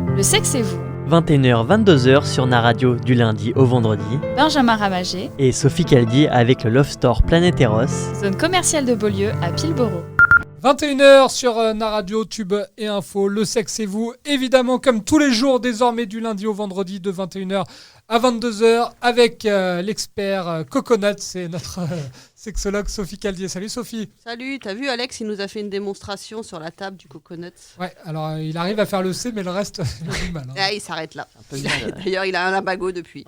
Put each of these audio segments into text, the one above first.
Le sexe et vous, 21h-22h sur Naradio du lundi au vendredi. Benjamin Ramagé, Et Sophie Caldi avec le Love Store Planète Eros. zone commerciale de Beaulieu à Pilboro. 21h sur Naradio, Tube et Info, le sexe et vous, évidemment comme tous les jours désormais du lundi au vendredi de 21h à 22h avec l'expert Coconut, c'est notre sexologue Sophie Caldier. Salut Sophie. Salut, t'as vu Alex, il nous a fait une démonstration sur la table du coconut. Ouais, alors il arrive à faire le C mais le reste il a du mal. Ah, il s'arrête là. D'ailleurs, il a un limbago depuis.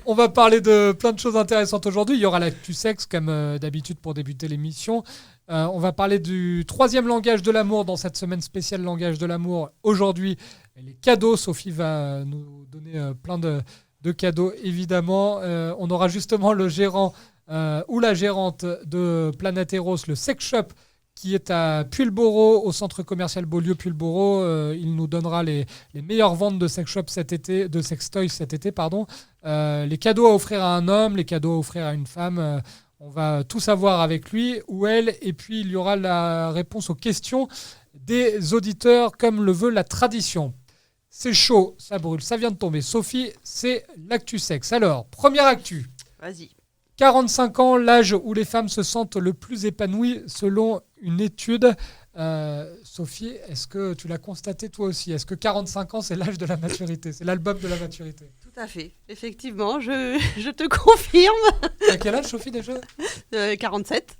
On va parler de plein de choses intéressantes aujourd'hui. Il y aura l'actu sexe comme d'habitude pour débuter l'émission. On va parler du 3e langage de l'amour dans cette semaine spéciale langage de l'amour. Aujourd'hui, les cadeaux. Sophie va nous donner plein de cadeaux, évidemment. On aura justement le gérant ou la gérante de Planète Eros, le sex shop, qui est à Pulboro, au centre commercial Beaulieu-Pulboro. Il nous donnera les meilleures ventes de sex shop cet été, de sextoys cet été, pardon. Les cadeaux à offrir à un homme, les cadeaux à offrir à une femme. On va tout savoir avec lui ou elle, et puis il y aura la réponse aux questions des auditeurs comme le veut la tradition. C'est chaud, ça brûle, ça vient de tomber. Sophie, c'est l'actu sexe. Alors, première actu. Vas-y. 45 ans, l'âge où les femmes se sentent le plus épanouies selon une étude. Sophie, est-ce que tu l'as constaté toi aussi ? Est-ce que 45 ans, c'est l'âge de la maturité ? C'est l'album de la maturité ? Tout à fait. Effectivement, je te confirme. À quel âge, Sophie, déjà ? 47.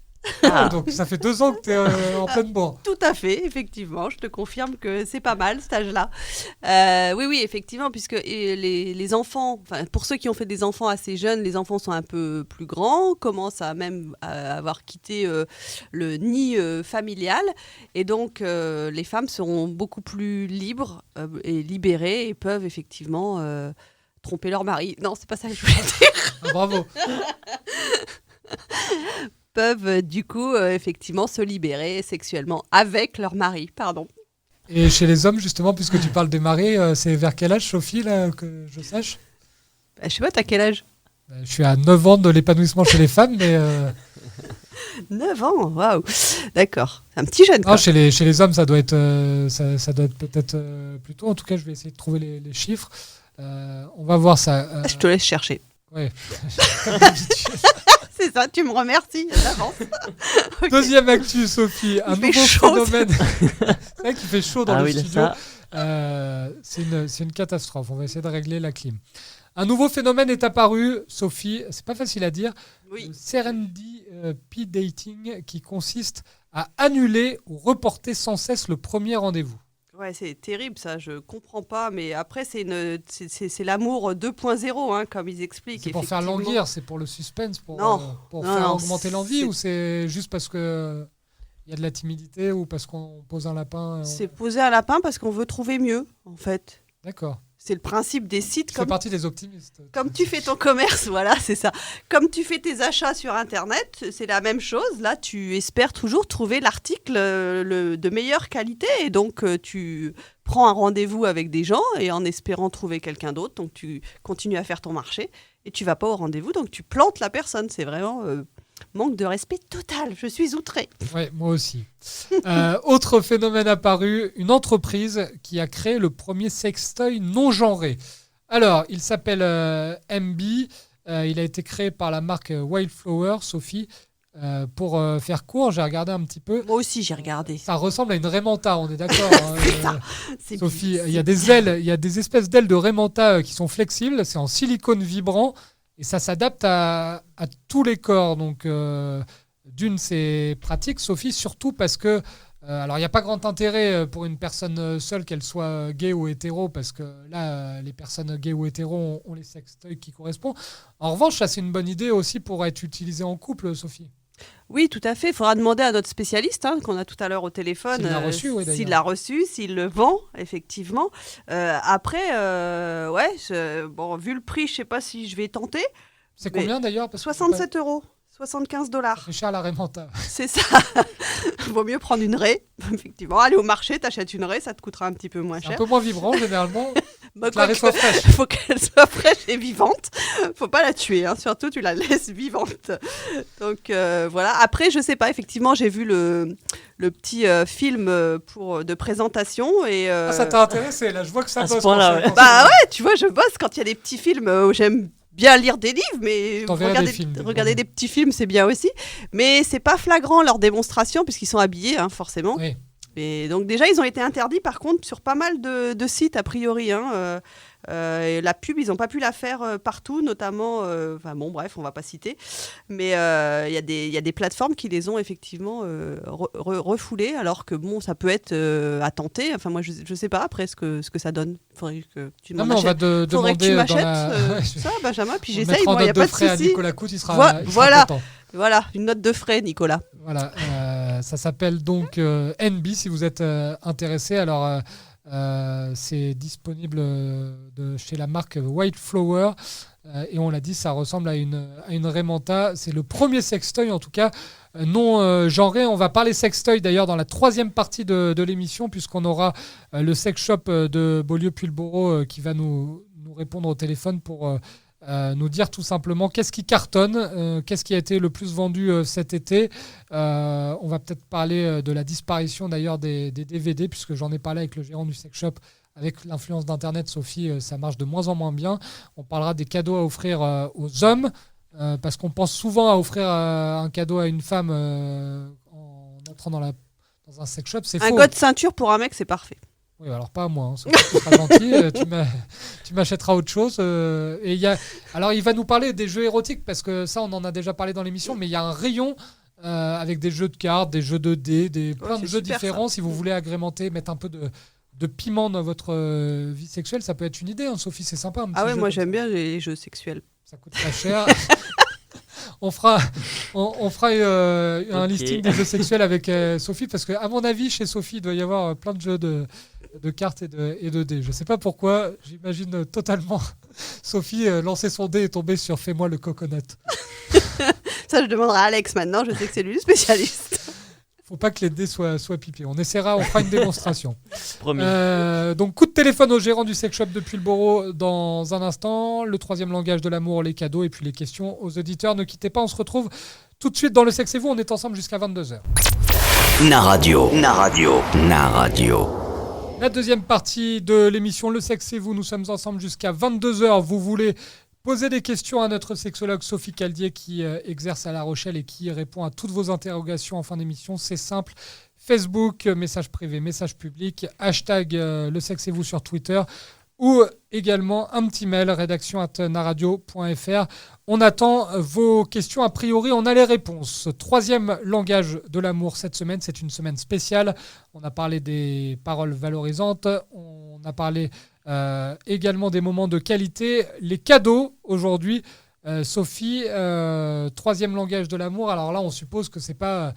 Donc ça fait 2 ans que tu es en pleine bourre. Tout à fait, effectivement. Je te confirme que c'est pas mal, cet âge-là. Oui, effectivement, puisque les enfants, pour ceux qui ont fait des enfants assez jeunes, les enfants sont un peu plus grands, commencent à même avoir quitté le nid familial. Et donc, les femmes seront beaucoup plus libres et libérées et peuvent effectivement tromper leur mari. Non, c'est pas ça que je voulais dire. Ah, bravo. Peuvent du coup effectivement se libérer sexuellement avec leur mari, pardon. Et chez les hommes, justement, puisque tu parles des maris, c'est vers quel âge, Sophie, là, que je sache ? Je sais pas, t'as quel âge ? Je suis à 9 ans de l'épanouissement chez les femmes, mais... 9 ans, waouh. D'accord, c'est un petit jeune. Non, chez les hommes, ça doit être, ça doit être peut-être plus tôt. En tout cas, je vais essayer de trouver les chiffres. On va voir ça. Je te laisse chercher. Ouais. C'est ça, tu me remercies d'avance. Okay. Deuxième actu, Sophie. Un nouveau phénomène. C'est vrai qu'il fait chaud dans le studio. C'est une catastrophe. On va essayer de régler la clim. Un nouveau phénomène est apparu, Sophie. C'est pas facile à dire. Oui. Le serendipity dating, qui consiste à annuler ou reporter sans cesse le premier rendez-vous. Ouais, c'est terrible ça, je comprends pas, mais après c'est l'amour 2.0, hein, comme ils expliquent. C'est pour faire languir, c'est pour le suspense, pour faire augmenter l'envie, ou c'est juste parce que il y a de la timidité ou parce qu'on pose un lapin C'est poser un lapin parce qu'on veut trouver mieux, en fait. D'accord. C'est le principe des sites. Tu fais partie des optimistes. Comme tu fais ton commerce, voilà, c'est ça. Comme tu fais tes achats sur Internet, c'est la même chose. Là, tu espères toujours trouver l'article de meilleure qualité. Et donc, tu prends un rendez-vous avec des gens et en espérant trouver quelqu'un d'autre. Donc, tu continues à faire ton marché et tu vas pas au rendez-vous. Donc, tu plantes la personne. C'est vraiment manque de respect total. Je suis outrée. Oui, moi aussi. Autre phénomène apparu, une entreprise qui a créé le premier sextoy non genré. Alors, il s'appelle MB. Il a été créé par la marque Wildflower, Sophie. Pour faire court, j'ai regardé un petit peu. Moi aussi, j'ai regardé. Ça ressemble à une Raymanta, on est d'accord. C'est ça. Sophie, il y a des ailes, il y a des espèces d'ailes de Raymanta qui sont flexibles. C'est en silicone vibrant. Et ça s'adapte à tous les corps. Donc, d'une, c'est pratique, Sophie, surtout parce que... alors, il n'y a pas grand intérêt pour une personne seule, qu'elle soit gay ou hétéro, parce que là, les personnes gays ou hétéros ont les sextoys qui correspondent. En revanche, ça, c'est une bonne idée aussi pour être utilisé en couple, Sophie. Oui, tout à fait. Il faudra demander à notre spécialiste, qu'on a tout à l'heure au téléphone, s'il l'a reçu, oui, s'il l'a reçu, s'il le vend, effectivement. Après, vu le prix, je ne sais pas si je vais tenter. C'est combien d'ailleurs ? 67 €, 75 $. C'est cher la Raymanta. C'est ça. Vaut mieux prendre une raie, effectivement. Aller au marché, t'achètes une raie, ça te coûtera un petit peu moins cher. Un peu moins vibrant, généralement. Clarée soit fraîche. Il faut qu'elle soit fraîche et vivante. Faut pas la tuer, hein. Surtout tu la laisses vivante. Donc voilà. Après, je sais pas. Effectivement, j'ai vu le petit film de présentation et. Ça t'a intéressé là. Je vois que ça À ce bosse. point-là, ouais. Bah ouais, tu vois, je bosse quand il y a des petits films où j'aime bien lire des livres, mais T'enverrais des films, regarder des petits films, c'est bien aussi. Mais c'est pas flagrant leur démonstration puisqu'ils sont habillés, hein, forcément. Oui. Et donc déjà, ils ont été interdits par contre sur pas mal de sites a priori. Hein, et la pub, ils n'ont pas pu la faire partout, notamment. Enfin bon, bref, on va pas citer. Mais il y a des plateformes qui les ont effectivement refoulées, alors que bon, ça peut être à tenter. Enfin moi, je sais pas après ce que ça donne. Faudrait que tu m'en achètes. On va demander Faudrait que tu dans m'achètes la... ça, Benjamin. Puis On j'essaye. mettra en Moi, il y a note de pas de frais à souci. Nicolas Cout, il sera Voilà. content. Voilà, une note de frais, Nicolas. Voilà, ça s'appelle donc NB si vous êtes intéressé. Alors, c'est disponible chez la marque White Flower. Et on l'a dit, ça ressemble à une Raymanta. C'est le premier sextoy, en tout cas, non genré. On va parler sextoy d'ailleurs dans la troisième partie de l'émission, puisqu'on aura le sex shop de Beaulieu-Pulboro qui va nous répondre au téléphone pour... nous dire tout simplement qu'est-ce qui cartonne, qu'est-ce qui a été le plus vendu cet été. On va peut-être parler de la disparition d'ailleurs des DVD, puisque j'en ai parlé avec le gérant du sex shop. Avec l'influence d'Internet, Sophie, ça marche de moins en moins bien. On parlera des cadeaux à offrir aux hommes, parce qu'on pense souvent à offrir un cadeau à une femme en entrant dans un sex shop. C'est faux. Un gars de ceinture pour un mec, c'est parfait. Oui, alors pas à moi, hein. Tu seras gentil, tu m'achèteras autre chose. Alors, il va nous parler des jeux érotiques, parce que ça, on en a déjà parlé dans l'émission, mais il y a un rayon avec des jeux de cartes, des jeux de dés, plein de jeux différents. Ça. Si vous voulez agrémenter, mettre un peu de piment dans votre vie sexuelle, ça peut être une idée, hein, Sophie, c'est sympa. Ah ouais, moi j'aime bien les jeux sexuels. Ça coûte pas cher. On fera un listing des jeux sexuels avec Sophie, parce qu'à mon avis, chez Sophie, il doit y avoir plein de jeux de cartes et de dés. Je ne sais pas pourquoi, j'imagine totalement Sophie lancer son dé et tomber sur « Fais-moi le coconut ». Ça, je demanderai à Alex maintenant, je sais que c'est lui le spécialiste. Faut pas que les dés soient pipés. On fera une démonstration. Promis. Donc, coup de téléphone au gérant du sex shop de Pulboro dans un instant. Le troisième langage de l'amour, les cadeaux et puis les questions aux auditeurs. Ne quittez pas, on se retrouve tout de suite dans Le Sexe et vous. On est ensemble jusqu'à 22h. Naradio. La deuxième partie de l'émission Le Sexe et vous. Nous sommes ensemble jusqu'à 22h. Vous voulez poser des questions à notre sexologue Sophie Caldier qui exerce à La Rochelle et qui répond à toutes vos interrogations en fin d'émission. C'est simple. Facebook, message privé, message public, hashtag Le Sexe et vous sur Twitter ou également un petit mail rédaction@naradio.fr. On attend vos questions. A priori, on a les réponses. Troisième langage de l'amour cette semaine, c'est une semaine spéciale. On a parlé des paroles valorisantes. On a parlé également des moments de qualité. Les cadeaux aujourd'hui. Sophie, troisième langage de l'amour. Alors là, on suppose que c'est pas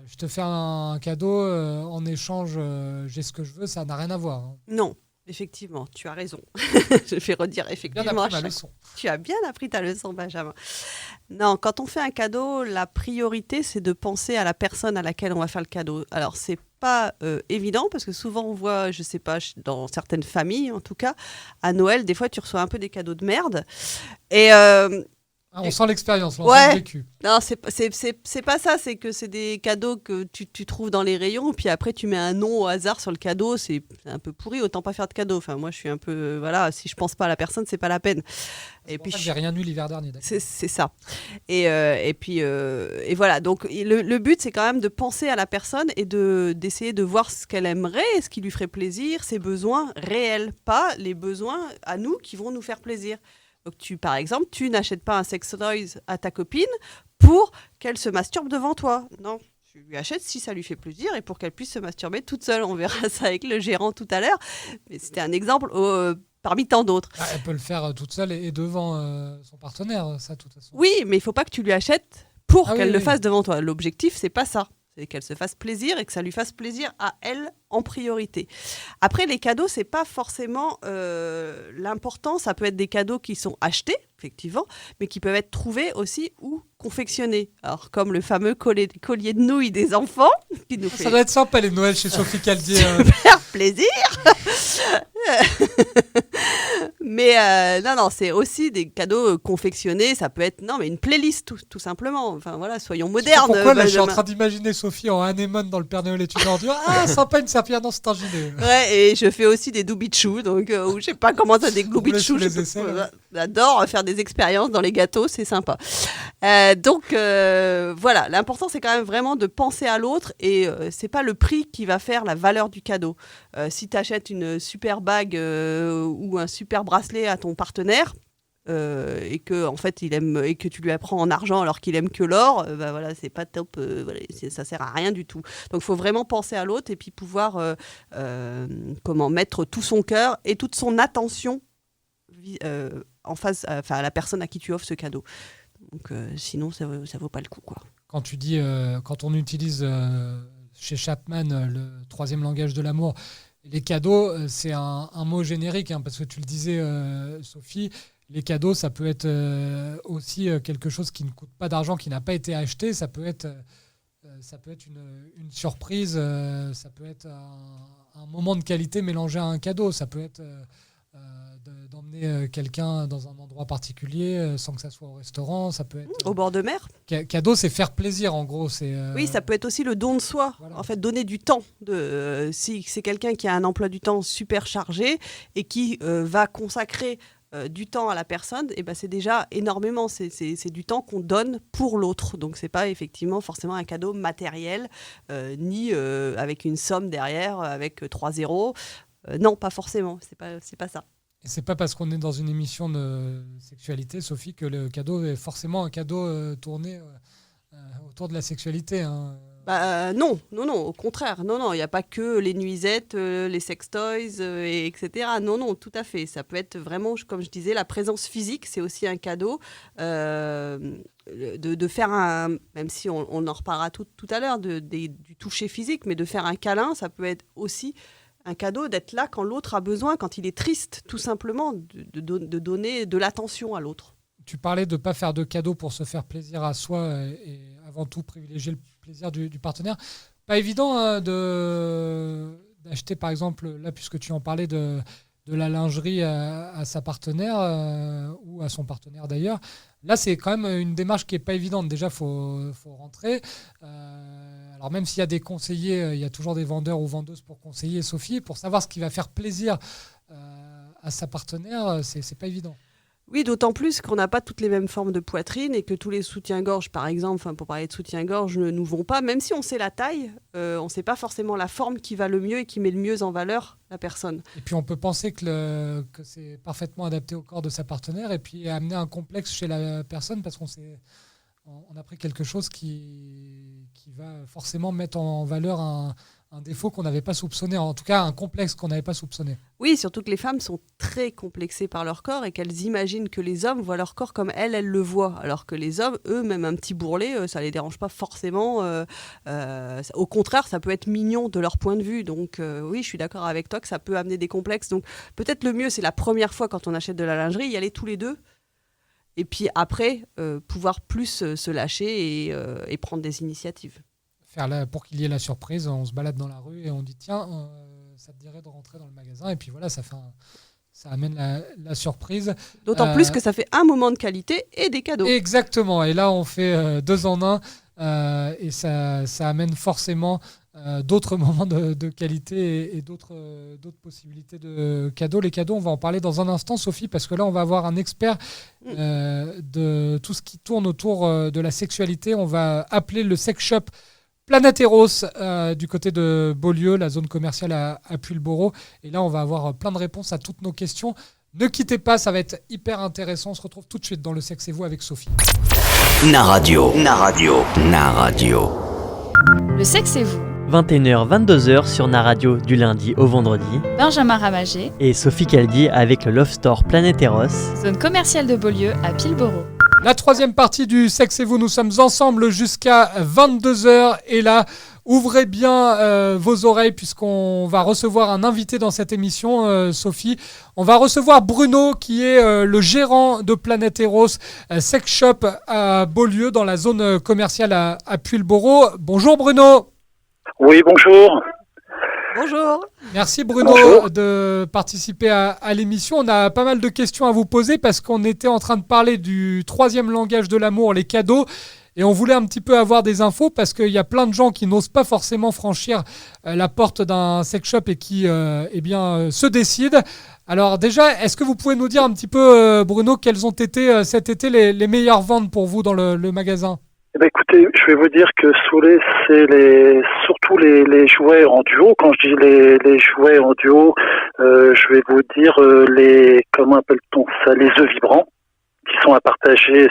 je te fais un cadeau, en échange, j'ai ce que je veux. Ça n'a rien à voir. Hein. Non. Effectivement, tu as raison. Je vais redire effectivement. Bien appris ma leçon. Tu as bien appris ta leçon, Benjamin. Non, quand on fait un cadeau, la priorité, c'est de penser à la personne à laquelle on va faire le cadeau. Alors, c'est pas évident parce que souvent on voit, je sais pas, dans certaines familles en tout cas, à Noël, des fois tu reçois un peu des cadeaux de merde. Et on sent l'expérience, on sent le vécu. Non, c'est pas ça, c'est que c'est des cadeaux que tu trouves dans les rayons, puis après tu mets un nom au hasard sur le cadeau, c'est un peu pourri, autant pas faire de cadeau. Enfin, moi je suis un peu, voilà, si je pense pas à la personne, c'est pas la peine. Et puis j'ai rien eu l'hiver dernier. C'est ça. Et puis voilà. Donc le but c'est quand même de penser à la personne et d'essayer de voir ce qu'elle aimerait, ce qui lui ferait plaisir, ses besoins réels, pas les besoins à nous qui vont nous faire plaisir. Donc par exemple, tu n'achètes pas un sex toys à ta copine pour qu'elle se masturbe devant toi. Non, tu lui achètes si ça lui fait plaisir et pour qu'elle puisse se masturber toute seule. On verra ça avec le gérant tout à l'heure. Mais c'était un exemple parmi tant d'autres. Elle peut le faire toute seule et devant son partenaire, ça, de toute façon. Oui, mais il ne faut pas que tu lui achètes pour qu'elle le fasse devant toi. L'objectif, c'est pas ça. C'est qu'elle se fasse plaisir et que ça lui fasse plaisir à elle en priorité. Après, les cadeaux, c'est pas forcément l'important. Ça peut être des cadeaux qui sont achetés, effectivement, mais qui peuvent être trouvés aussi ou confectionnés. Alors, comme le fameux collier de nouilles des enfants. Qui nous Ça doit être sympa, les Noëls chez Sophie Caldier. Super plaisir. Mais non, c'est aussi des cadeaux confectionnés. Ça peut être mais une playlist tout simplement. Enfin voilà, soyons modernes. Pourquoi là, je suis en Benjamin. train d'imaginer Sophie en anémone dans le Père Noël est une ordure. Ah, sympa une serpillère, non, c'est un gilet. Ouais, et je fais aussi des doubichou, donc ou je sais pas comment ça, des gloubichou. les aisselles. J'adore faire des expériences dans les gâteaux, c'est sympa. Donc voilà, l'important c'est quand même vraiment de penser à l'autre et c'est pas le prix qui va faire la valeur du cadeau. Si tu achètes une super bague ou un super bracelet à ton partenaire, et que en fait il aime et que tu lui apprends en argent alors qu'il aime que l'or, voilà, c'est pas top, voilà, ça sert à rien du tout. Donc il faut vraiment penser à l'autre et puis pouvoir mettre tout son cœur et toute son attention en face, à la personne à qui tu offres ce cadeau. Donc sinon ça vaut pas le coup, quoi. Quand tu dis, quand on utilise chez Chapman le troisième langage de l'amour, les cadeaux, c'est un mot générique, hein, parce que tu le disais, Sophie, les cadeaux, ça peut être aussi quelque chose qui ne coûte pas d'argent, qui n'a pas été acheté. Ça peut être une surprise, ça peut être un moment de qualité mélangé à un cadeau. Ça peut être d'emmener quelqu'un dans un endroit particulier sans que ça soit au restaurant. Ça peut être Au bord de mer. Cadeau, c'est faire plaisir, en gros. Oui, ça peut être aussi le don de soi. Voilà. En fait, donner du temps. Si c'est quelqu'un qui a un emploi du temps super chargé et qui va consacrer du temps à la personne, et c'est déjà énormément. C'est du temps qu'on donne pour l'autre. Donc, c'est pas effectivement forcément un cadeau matériel, ni avec une somme derrière, avec 3 zéros. Non, pas forcément. C'est pas ça. Et c'est pas parce qu'on est dans une émission de sexualité, Sophie, que le cadeau est forcément un cadeau tourné autour de la sexualité. Hein. Non, au contraire. Non, il n'y a pas que les nuisettes, les sextoys, etc. Non, tout à fait. Ça peut être vraiment, comme je disais, la présence physique, c'est aussi un cadeau. De faire même si on en reparlera tout à l'heure, du toucher physique, mais de faire un câlin, ça peut être aussi un cadeau, d'être là quand l'autre a besoin, quand il est triste, tout simplement, de donner de l'attention à l'autre. Tu parlais de ne pas faire de cadeaux pour se faire plaisir à soi et avant tout privilégier le plaisir du partenaire. Pas évident d'acheter, par exemple, là, puisque tu en parlais, de la lingerie à sa partenaire ou à son partenaire d'ailleurs. Là, c'est quand même une démarche qui n'est pas évidente. Déjà, il faut rentrer. Alors même s'il y a des conseillers, il y a toujours des vendeurs ou vendeuses pour conseiller, Sophie, pour savoir ce qui va faire plaisir à sa partenaire, c'est pas évident. Oui, d'autant plus qu'on n'a pas toutes les mêmes formes de poitrine et que tous les soutiens-gorge, par exemple, pour parler de soutien-gorge, ne nous vont pas. Même si on sait la taille, on ne sait pas forcément la forme qui va le mieux et qui met le mieux en valeur la personne. Et puis on peut penser que c'est parfaitement adapté au corps de sa partenaire et puis amener un complexe chez la personne parce qu'on a pris quelque chose qui va forcément mettre en valeur un défaut qu'on n'avait pas soupçonné, en tout cas un complexe qu'on n'avait pas soupçonné. Oui, surtout que les femmes sont très complexées par leur corps et qu'elles imaginent que les hommes voient leur corps comme elles le voient, alors que les hommes, eux, même un petit bourrelet, ça les dérange pas forcément. Au contraire, ça peut être mignon de leur point de vue. Donc oui, je suis d'accord avec toi que ça peut amener des complexes. Donc peut-être le mieux, c'est la première fois quand on achète de la lingerie, y aller tous les deux. Et puis après, pouvoir plus se lâcher et prendre des initiatives. Pour qu'il y ait la surprise, on se balade dans la rue et on dit tiens, ça te dirait de rentrer dans le magasin et puis voilà, ça amène la surprise. D'autant plus que ça fait un moment de qualité et des cadeaux. Exactement, et là on fait 2 en 1 et ça amène forcément d'autres moments de qualité et d'autres possibilités de cadeaux. Les cadeaux, on va en parler dans un instant, Sophie, parce que là on va avoir un expert de tout ce qui tourne autour de la sexualité. On va appeler le sex shop Planeteros du côté de Beaulieu, la zone commerciale à Pulboro. Et là, on va avoir plein de réponses à toutes nos questions. Ne quittez pas, ça va être hyper intéressant. On se retrouve tout de suite dans le Sexe et vous avec Sophie. Naradio. Le sexe et vous, 21h, 22h sur Naradio du lundi au vendredi. Benjamin Ramagé, Et Sophie Caldi avec le Love Store Planeteros. zone commerciale de Beaulieu à Pulboro. La troisième partie du Sexe et vous, nous sommes ensemble jusqu'à 22h. Et là, ouvrez bien vos oreilles puisqu'on va recevoir un invité dans cette émission, Sophie. On va recevoir Bruno qui est le gérant de Planeteros Sex Shop à Beaulieu dans la zone commerciale à Pulboro. Bonjour Bruno. Oui, bonjour. Bonjour. Merci Bruno Bonjour. de participer à l'émission. On a pas mal de questions à vous poser parce qu'on était en train de parler du 3e langage de l'amour, les cadeaux. Et on voulait un petit peu avoir des infos parce qu'il y a plein de gens qui n'osent pas forcément franchir la porte d'un sex shop et qui se décident. Alors déjà, est-ce que vous pouvez nous dire un petit peu, Bruno, quelles ont été cet été les meilleures ventes pour vous dans le magasin ? Eh ben, écoutez, je vais vous dire que Soulé, c'est surtout les jouets en duo. Quand je dis les jouets en duo, je vais vous dire comment appelle-t-on ça, les œufs vibrants, qui sont à partager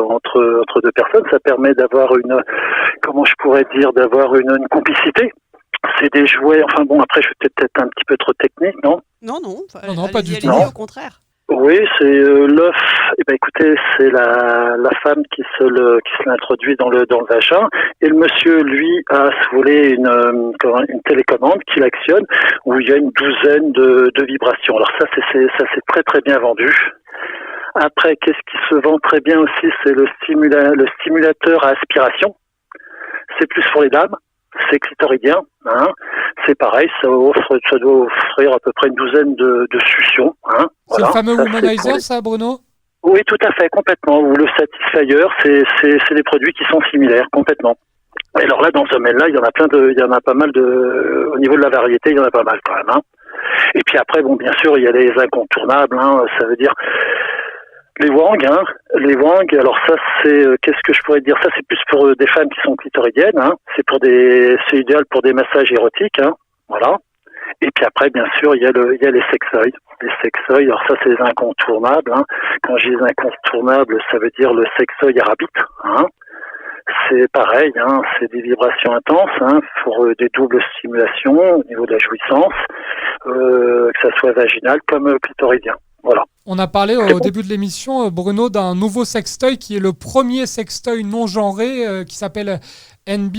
entre deux personnes. Ça permet d'avoir d'avoir une complicité. C'est des jouets, enfin bon, après je suis peut-être un petit peu trop technique, non ? Non, Non, pas du tout. Allez-y, au contraire. Oui, c'est l'œuf. Eh ben écoutez, c'est la femme qui se l'introduit dans le vagin, et le monsieur, lui, a une télécommande qu'il actionne où il y a une douzaine de vibrations. Alors ça c'est très très bien vendu. Après, qu'est-ce qui se vend très bien aussi, c'est le stimulateur à aspiration. C'est plus pour les dames, c'est clitoridien. Hein. C'est pareil, ça doit offrir à peu près une douzaine de suctions. Hein. C'est Voilà. le fameux Ça, womanizer, ça, Bruno ? Oui, tout à fait, complètement. Ou le Satisfyer, c'est des produits qui sont similaires, complètement. Et alors là, dans ce domaine-là, il y en a pas mal au niveau de la variété, il y en a pas mal quand même. Hein. Et puis après, bon, bien sûr, il y a les incontournables, hein, ça veut dire les wangs, hein. Les wangs, alors ça, qu'est-ce que je pourrais dire ? Ça, c'est plus pour des femmes qui sont clitoridiennes, hein. C'est idéal pour des massages érotiques, hein. Voilà. Et puis après, bien sûr, il y a les sextoys. Les sextoys, alors ça, c'est les incontournables, hein. Quand je dis incontournables, ça veut dire le sextoy arabite, hein. C'est pareil, hein, c'est des vibrations intenses, hein, pour des doubles stimulations au niveau de la jouissance, que ça soit vaginal comme clitoridien. Voilà. On a parlé au début de l'émission, Bruno, d'un nouveau sextoy qui est le premier sextoy non genré qui s'appelle NB,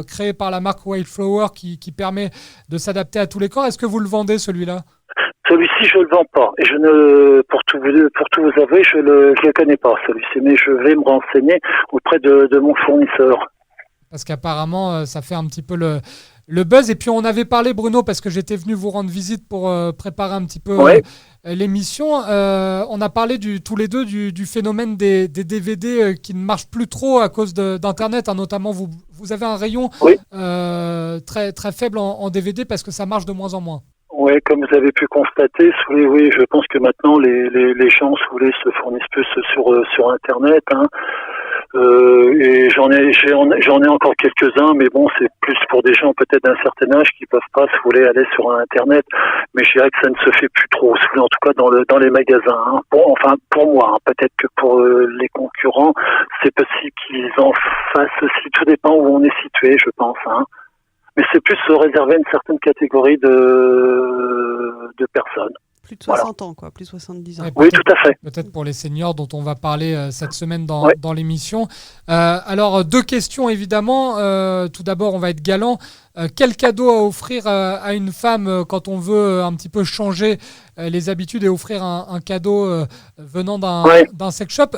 créé par la marque Wildflower, qui permet de s'adapter à tous les corps. Est-ce que vous le vendez, celui-là ? Celui-ci, je le vends pas. Et pour tout vous avouer, je le connais pas, celui-ci. Mais je vais me renseigner auprès de mon fournisseur. Parce qu'apparemment, ça fait un petit peu le buzz. Et puis, on avait parlé, Bruno, parce que j'étais venu vous rendre visite pour préparer un petit peu l'émission. On a parlé tous les deux du phénomène des DVD qui ne marchent plus trop à cause d'Internet. Hein, notamment, vous avez un rayon très, très faible en DVD parce que ça marche de moins en moins. Oui, comme vous avez pu constater, oui, je pense que maintenant les gens se fournissent plus sur Internet. Hein. Et j'en ai encore quelques-uns, mais bon, c'est plus pour des gens peut-être d'un certain âge qui peuvent pas aller sur Internet. Mais je dirais que ça ne se fait plus trop, en tout cas dans les magasins. Hein. Pour moi, hein. Peut-être que pour les concurrents, c'est possible qu'ils en fassent aussi. Tout dépend où on est situé, je pense. Hein. Mais c'est plus réservé à une certaine catégorie de personnes. Plus de 60 ans, quoi, plus de 70 ans. Ouais, Oui, tout à fait. Peut-être pour les seniors dont on va parler cette semaine dans l'émission. Alors, deux questions évidemment. Tout d'abord, on va être galant. Quel cadeau à offrir à une femme quand on veut un petit peu changer les habitudes et offrir un cadeau venant d'un sex shop?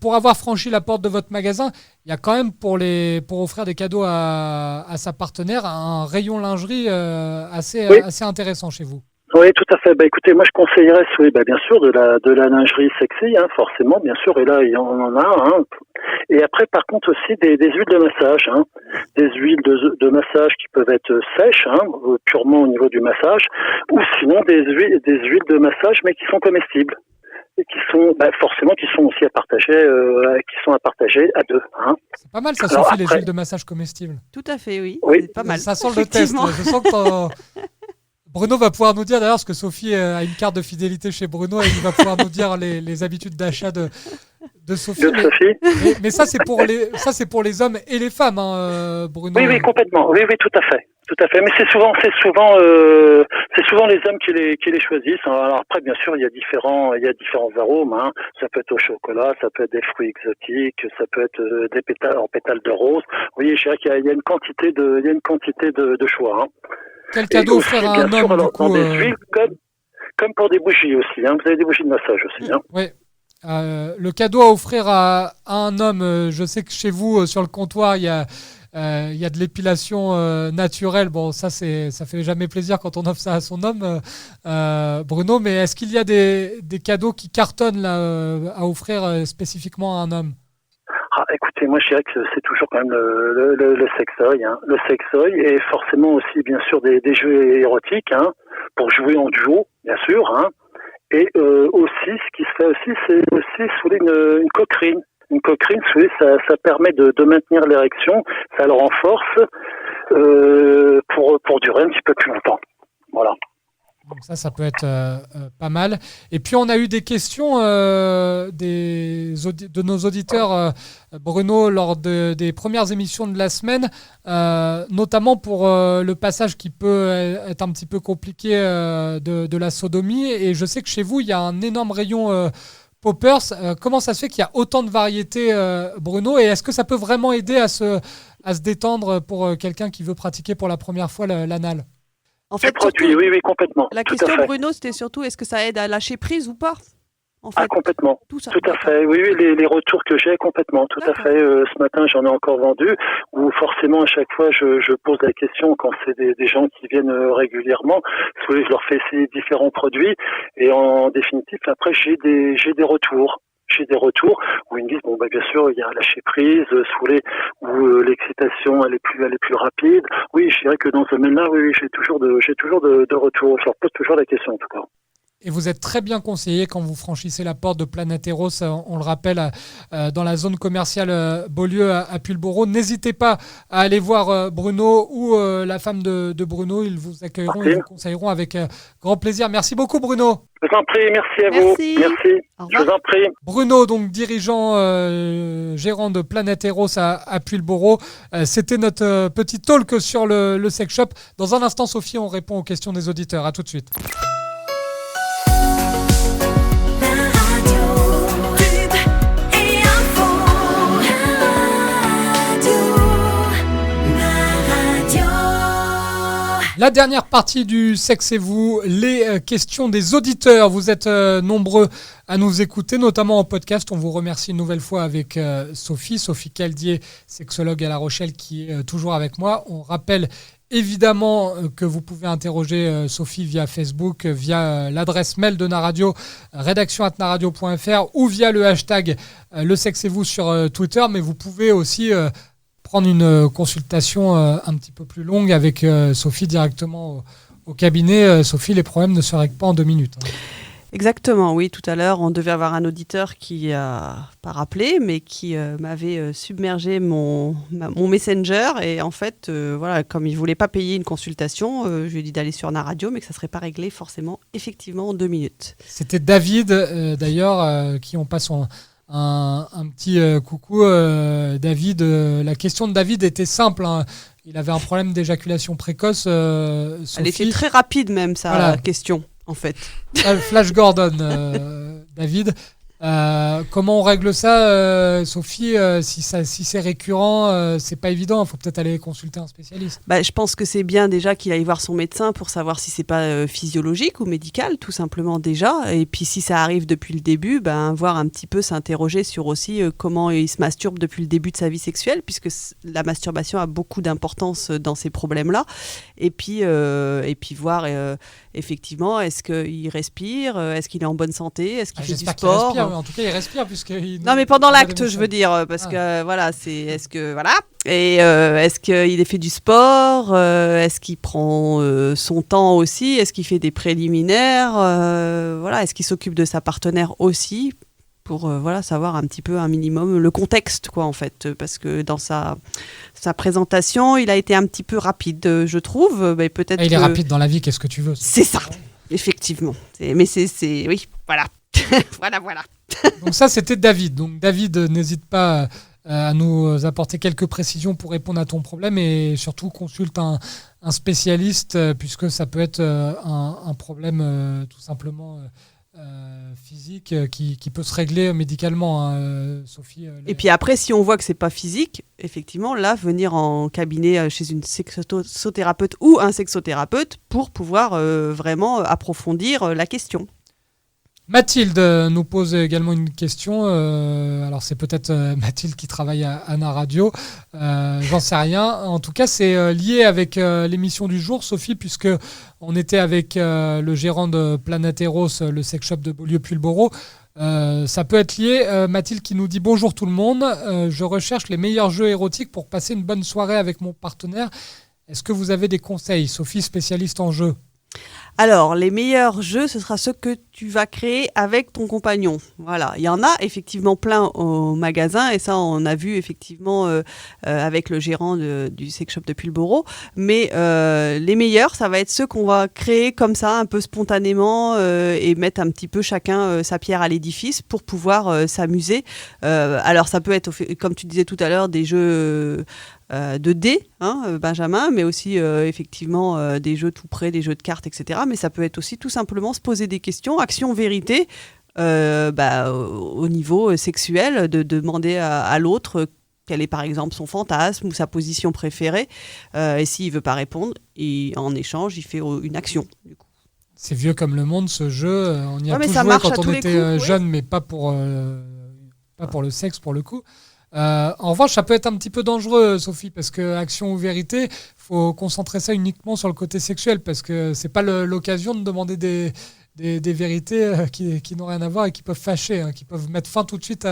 Pour avoir franchi la porte de votre magasin, il y a quand même pour offrir des cadeaux à sa partenaire un rayon lingerie assez intéressant chez vous. Oui, tout à fait. Écoutez, moi je conseillerais, bien sûr, de la lingerie sexy, hein, forcément, bien sûr. Et là, on en a. Hein. Et après, par contre, aussi des huiles de massage, hein, des huiles de massage qui peuvent être sèches, hein, purement au niveau du massage, ou sinon des huiles de massage, mais qui sont comestibles et qui sont aussi à partager, à deux. Hein. C'est pas mal, ça suffit les huiles de massage comestibles. Tout à fait, oui. Oui. C'est pas mal. Ça sent le test. Je sens que Bruno va pouvoir nous dire d'ailleurs, parce que Sophie a une carte de fidélité chez Bruno, et il va pouvoir nous dire les habitudes d'achat de Sophie. Mais ça, c'est pour les hommes et les femmes, hein, Bruno. Oui, complètement. Oui, tout à fait. Tout à fait. Mais c'est souvent les hommes qui les choisissent. Alors après, bien sûr, il y a différents arômes, hein. Ça peut être au chocolat, ça peut être des fruits exotiques, ça peut être des pétales en pétales de rose. Vous voyez, je dirais qu'il y a une quantité de choix, hein. Quel cadeau offrir à un homme, du coup, des huiles, comme pour des bougies aussi, hein. Vous avez des bougies de massage aussi, hein. Oui. Le cadeau à offrir à un homme, je sais que chez vous, sur le comptoir, il y a il y a de l'épilation naturelle. Bon, ça fait jamais plaisir quand on offre ça à son homme, Bruno. Mais est-ce qu'il y a des cadeaux qui cartonnent là, à offrir spécifiquement à un homme? Écoutez, moi je dirais que c'est toujours quand même le sextoy, hein. Le sextoy et forcément aussi bien sûr des jeux érotiques, hein, pour jouer en duo, bien sûr, hein. Et aussi, ce qui se fait aussi, c'est aussi soulever une coquerine. Une coquerine, soulever, ça permet de maintenir l'érection, ça le renforce pour durer un petit peu plus longtemps. Voilà. Donc ça peut être pas mal. Et puis on a eu des questions de nos auditeurs, Bruno, lors des premières émissions de la semaine, notamment pour le passage qui peut être un petit peu compliqué de la sodomie. Et je sais que chez vous, il y a un énorme rayon poppers. Comment ça se fait qu'il y a autant de variétés, Bruno? Et est-ce que ça peut vraiment aider à se détendre pour quelqu'un qui veut pratiquer pour la première fois l'anal? En fait, produit, oui, complètement. La question, Bruno, c'était surtout est-ce que ça aide à lâcher prise ou pas, en fait? Complètement. Tout à fait. Oui, les retours que j'ai, complètement. Tout à fait. Ce matin, j'en ai encore vendu. Où forcément, à chaque fois, je pose la question quand c'est des gens qui viennent régulièrement. Je leur fais essayer différents produits. Et en définitive, après, j'ai des retours. J'ai des retours où ils me disent bien sûr il y a lâcher prise, saouler, où l'excitation elle est plus rapide. Oui, je dirais que dans ce domaine-là, oui, j'ai toujours de retours. Je leur pose toujours la question en tout cas. Et vous êtes très bien conseillé quand vous franchissez la porte de Planeteros, on le rappelle, dans la zone commerciale Beaulieu à Pulboro. N'hésitez pas à aller voir Bruno ou la femme de Bruno. Ils vous accueilleront et vous conseilleront avec grand plaisir. Merci beaucoup, Bruno. Je vous en prie, merci à vous. Merci. Je vous en prie. Bruno, donc dirigeant, gérant de Planeteros à Pulboro. C'était notre petit talk sur le sex shop. Dans un instant, Sophie, on répond aux questions des auditeurs. À tout de suite. La dernière partie du Sexe et vous, les questions des auditeurs. Vous êtes nombreux à nous écouter, notamment en podcast. On vous remercie une nouvelle fois avec Sophie Caldier, sexologue à La Rochelle, qui est toujours avec moi. On rappelle évidemment que vous pouvez interroger Sophie via Facebook, via l'adresse mail de Naradio, rédaction@naradio.fr ou via le hashtag le sexe et vous sur Twitter. Mais vous pouvez aussi prendre une consultation un petit peu plus longue avec Sophie directement au cabinet. Sophie, les problèmes ne se règlent pas en 2 minutes. Exactement, oui. Tout à l'heure, on devait avoir un auditeur qui n'a pas rappelé, mais qui m'avait submergé mon Messenger. Et en fait, comme il ne voulait pas payer une consultation, je lui ai dit d'aller sur Naradio, mais que ça ne serait pas réglé forcément, effectivement, en 2 minutes. C'était David, d'ailleurs, qui on passe un petit coucou. David, la question de David était simple, hein. Il avait un problème d'éjaculation précoce. Sophie, elle était très rapide même, sa question, en fait. Flash Gordon, David. Comment on règle ça, Sophie? Si c'est récurrent, c'est pas évident. Il faut peut-être aller consulter un spécialiste. Je pense que c'est bien déjà qu'il aille voir son médecin pour savoir si c'est pas physiologique ou médical, tout simplement déjà. Et puis si ça arrive depuis le début, voir un petit peu s'interroger sur aussi comment il se masturbe depuis le début de sa vie sexuelle, puisque la masturbation a beaucoup d'importance dans ces problèmes-là. Et puis voir effectivement, est-ce qu'il respire, est-ce qu'il est en bonne santé, est-ce qu'il fait du sport. En tout cas, il respire non, mais pendant l'acte, je veux dire, parce que voilà, est-ce qu'il fait du sport, est-ce qu'il prend son temps aussi, est-ce qu'il fait des préliminaires, est-ce qu'il s'occupe de sa partenaire aussi, pour savoir un petit peu un minimum le contexte, quoi, en fait, parce que dans sa présentation, il a été un petit peu rapide, je trouve. Mais peut-être il est rapide dans la vie, qu'est-ce que tu veux? C'est ça, effectivement. Oui, voilà. voilà. Donc ça, c'était David. Donc David, n'hésite pas à nous apporter quelques précisions pour répondre à ton problème et surtout consulte un spécialiste puisque ça peut être un problème tout simplement physique qui peut se régler médicalement, hein, Sophie. Et puis après, si on voit que c'est pas physique, effectivement, là, venir en cabinet chez une sexothérapeute ou un sexothérapeute pour pouvoir vraiment approfondir la question. Mathilde nous pose également une question. Alors c'est peut-être Mathilde qui travaille à Anna Radio. J'en sais rien. En tout cas, c'est lié avec l'émission du jour, Sophie, puisque on était avec le gérant de Planeteros, le sex shop de Beaulieu-Pulboro. Ça peut être lié. Mathilde qui nous dit bonjour tout le monde. Je recherche les meilleurs jeux érotiques pour passer une bonne soirée avec mon partenaire. Est-ce que vous avez des conseils, Sophie, spécialiste en jeux? Alors, les meilleurs jeux, ce sera ceux que tu vas créer avec ton compagnon. Voilà, il y en a effectivement plein au magasin et ça, on a vu effectivement avec le gérant du sex shop de Pulboro. Mais les meilleurs, ça va être ceux qu'on va créer comme ça, un peu spontanément et mettre un petit peu chacun sa pierre à l'édifice pour pouvoir s'amuser. Alors, ça peut être, comme tu disais tout à l'heure, des jeux... de dés, Benjamin, mais aussi effectivement des jeux tout près, des jeux de cartes, etc. Mais ça peut être aussi tout simplement se poser des questions, action-vérité, au niveau sexuel, de demander à l'autre quel est par exemple son fantasme ou sa position préférée, et s'il ne veut pas répondre, et en échange, il fait une action. Du coup. C'est vieux comme le monde, ce jeu. On y a tous ça joué marche quand à on tous les était coups, jeune, mais pas pour le sexe, pour le coup. En revanche, ça peut être un petit peu dangereux, Sophie, parce que action ou vérité, faut concentrer ça uniquement sur le côté sexuel, parce que c'est pas l'occasion de demander des vérités qui n'ont rien à voir et qui peuvent fâcher, qui peuvent mettre fin tout de suite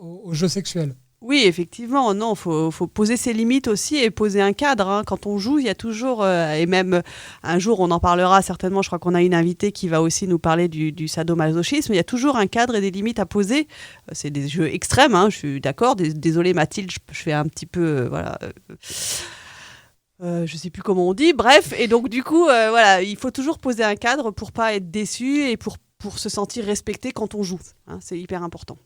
au jeu sexuel. Oui, effectivement, non, faut poser ses limites aussi et poser un cadre. Quand on joue, il y a toujours, et même un jour on en parlera certainement, je crois qu'on a une invitée qui va aussi nous parler du sadomasochisme, il y a toujours un cadre et des limites à poser. C'est des jeux extrêmes, je suis d'accord, désolée Mathilde, je fais un petit peu, je sais plus comment on dit, bref, et donc du coup, il faut toujours poser un cadre pour pas être déçu et pour se sentir respecté quand on joue, c'est hyper important.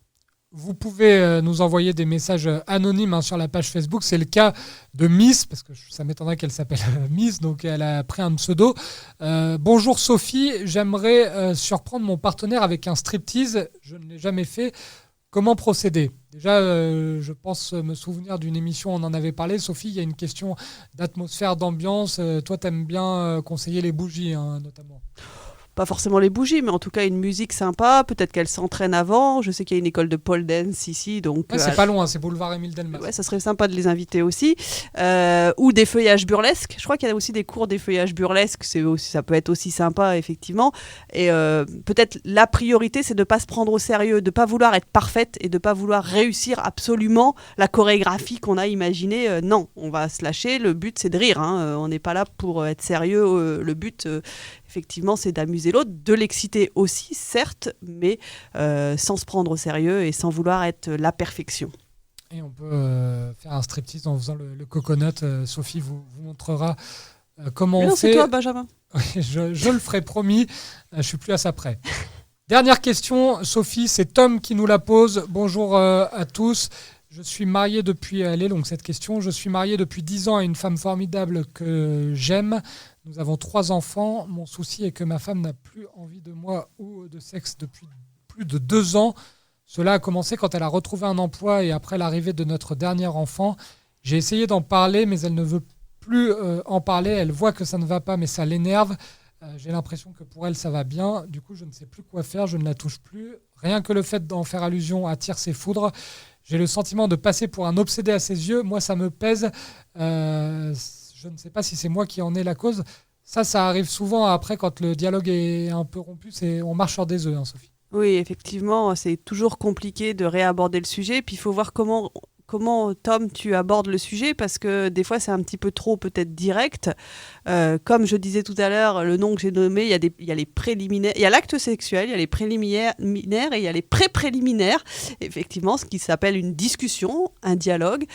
Vous pouvez nous envoyer des messages anonymes sur la page Facebook. C'est le cas de Miss, parce que ça m'étonnerait qu'elle s'appelle Miss, donc elle a pris un pseudo. Bonjour Sophie, j'aimerais surprendre mon partenaire avec un striptease. Je ne l'ai jamais fait. Comment procéder ? Déjà, je pense me souvenir d'une émission, on en avait parlé. Sophie, il y a une question d'atmosphère, d'ambiance. Toi, tu aimes bien conseiller les bougies, notamment. Pas forcément les bougies, mais en tout cas une musique sympa. Peut-être qu'elle s'entraîne avant. Je sais qu'il y a une école de pole dance ici. Donc, c'est pas loin, c'est boulevard Émile Delmas. Ouais, ça serait sympa de les inviter aussi. Ou des feuillages burlesques. Je crois qu'il y a aussi des cours d'effeuillage burlesque. Ça peut être aussi sympa, effectivement. Et peut-être la priorité, c'est de ne pas se prendre au sérieux, de ne pas vouloir être parfaite et de ne pas vouloir réussir absolument la chorégraphie qu'on a imaginée. Non, on va se lâcher. Le but, c'est de rire. On n'est pas là pour être sérieux. Le but... effectivement, c'est d'amuser l'autre, de l'exciter aussi, certes, mais sans se prendre au sérieux et sans vouloir être la perfection. Et on peut faire un striptease en faisant le coconut. Sophie vous montrera comment on fait. C'est toi, Benjamin. Oui, je le ferai, promis. Je suis plus à ça près. Dernière question, Sophie, c'est Tom qui nous la pose. Bonjour à tous. Je suis marié depuis... Elle est longue, cette question. Je suis marié depuis 10 ans à une femme formidable que j'aime. Nous avons 3 enfants. Mon souci est que ma femme n'a plus envie de moi ou de sexe depuis plus de 2 ans. Cela a commencé quand elle a retrouvé un emploi et après l'arrivée de notre dernier enfant. J'ai essayé d'en parler, mais elle ne veut plus en parler. Elle voit que ça ne va pas, mais ça l'énerve. J'ai l'impression que pour elle, ça va bien. Du coup, je ne sais plus quoi faire. Je ne la touche plus. Rien que le fait d'en faire allusion attire ses foudres. J'ai le sentiment de passer pour un obsédé à ses yeux. Moi, ça me pèse. Je ne sais pas si c'est moi qui en ai la cause. Ça arrive souvent après quand le dialogue est un peu rompu. On marche sur des œufs, Sophie. Oui, effectivement, c'est toujours compliqué de réaborder le sujet. Puis il faut voir comment, Tom, tu abordes le sujet, parce que des fois, c'est un petit peu trop peut-être direct. Comme je disais tout à l'heure, le nom que j'ai nommé, il y a les préliminaires, il y a l'acte sexuel, il y a les préliminaires et il y a les pré-préliminaires. Effectivement, ce qui s'appelle une discussion, un dialogue,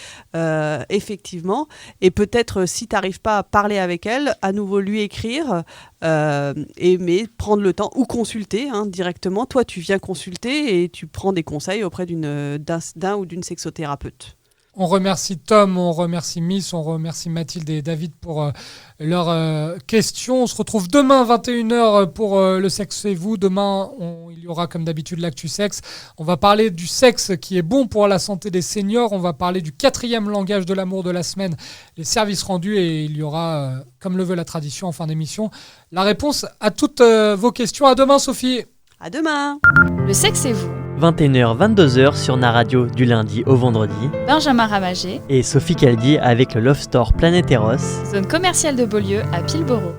effectivement. Et peut-être, si tu n'arrives pas à parler avec elle, à nouveau lui écrire, mais prendre le temps, ou consulter directement. Toi, tu viens consulter et tu prends des conseils auprès d'un ou d'une sexothérapeute. On remercie Tom, on remercie Miss, on remercie Mathilde et David pour leurs questions. On se retrouve demain 21h pour le sexe et vous. Demain, il y aura comme d'habitude l'actu sexe. On va parler du sexe qui est bon pour la santé des seniors. On va parler du 4e langage de l'amour de la semaine, les services rendus. Et il y aura, comme le veut la tradition en fin d'émission, la réponse à toutes vos questions. À demain, Sophie. À demain. Le sexe et vous, 21h-22h sur Naradio du lundi au vendredi. Benjamin Ramagé, Et Sophie Caldi avec le Love Store Planet Eros. zone commerciale de Beaulieu à Pilboro.